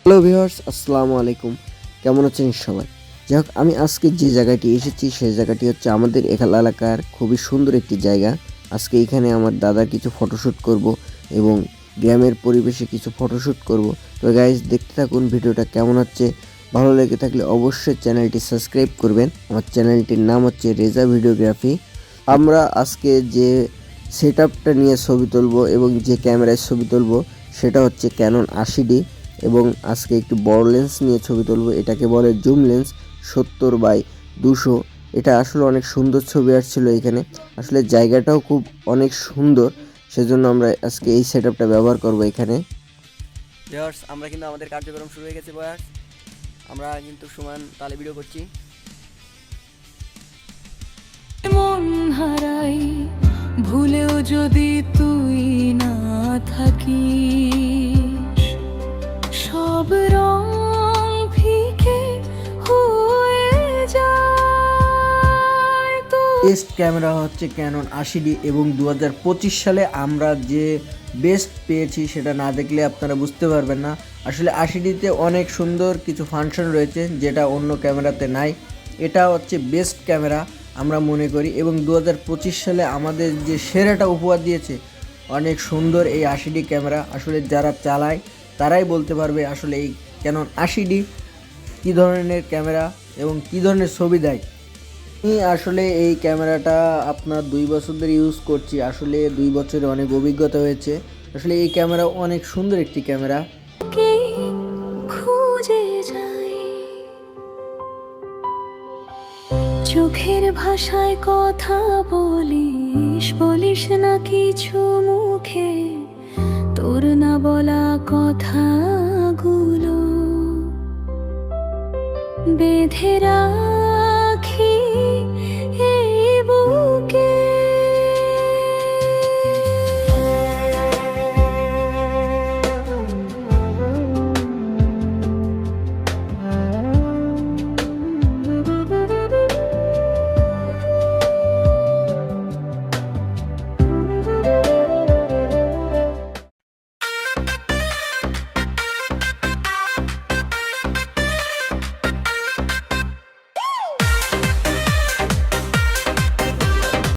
Hello viewers, আসসালামু আলাইকুম। কেমন আছেন সবাই? যাই হোক, আমি আজকে যে জায়গাটি এসেছি সেই জায়গাটি হচ্ছে আমাদের এলাকার খুবই সুন্দর একটি জায়গা। আজকে এখানে আমার দাদার কিছু ফটোশ্যুট করব এবং গ্রামের পরিবেশে কিছু ফটোশ্যুট করব। তো গাইজ, দেখতে থাকুন ভিডিওটা কেমন হচ্ছে। ভালো লেগে থাকলে অবশ্যই চ্যানেলটি সাবস্ক্রাইব করবেন। আমার চ্যানেলটির নাম হচ্ছে রেজা ভিডিওগ্রাফি। আমরা আজকে যে সেটআপটা নিয়ে ছবি তুলব এবং যে ক্যামেরায় ছবি তুলব সেটা হচ্ছে ক্যানন 80D এবং আজকে একটু বড় লেন্স নিয়ে ছবি তুলব। এটাকে বলে জুম লেন্স 70x200। এটা আসলে অনেক সুন্দর ছবি আসছিল এখানে। আসলে জায়গাটাও খুব অনেক সুন্দর, সেজন্য আমরা আজকে এই সেটআপটা ব্যবহার করব এখানে। ভিউয়ার্স, আমরা কিন্তু আমাদের কার্যক্রম শুরু হয়ে গেছে। ভিউয়ার্স, আমরা কিন্তু সমান তালে ভিডিও করছি। মন হারাই ভুলেও যদি তুই না থাকিস, সব রং ফিকে হয়ে যায়। বেস্ট ক্যামেরা হচ্ছে ক্যানন 80D এবং 2025 সালে আমরা যে বেস্ট পেয়েছি সেটা না দেখলে আপনারা বুঝতে পারবেন না। আসলে 80Dতে অনেক সুন্দর কিছু ফাংশন রয়েছে যেটা অন্য ক্যামেরাতে নাই। এটা হচ্ছে বেস্ট ক্যামেরা আমরা মনে করি এবং 2025 সালে আমাদের যে সেরাটা উপহার দিয়েছে অনেক সুন্দর এই 80D ক্যামেরা। আসলে যারা চালায় তারাই বলতে পারবে আসলে এই ক্যানন 80D কী ধরনের ক্যামেরা এবং কী ধরনের ছবি দেয়। আমি আসলে এই ক্যামেরাটা আপনার 2 বছর ধরে ইউজ করছি। আসলে 2 বছরে অনেক অভিজ্ঞতা হয়েছে। আসলে এই ক্যামেরা অনেক সুন্দর একটি ক্যামেরা। কে খুঁজে যাই, চোখের ভাষায় কথা বলিস না কিছু মুখে, তোর না বলা কথাগুলো বেঁধে রাখ।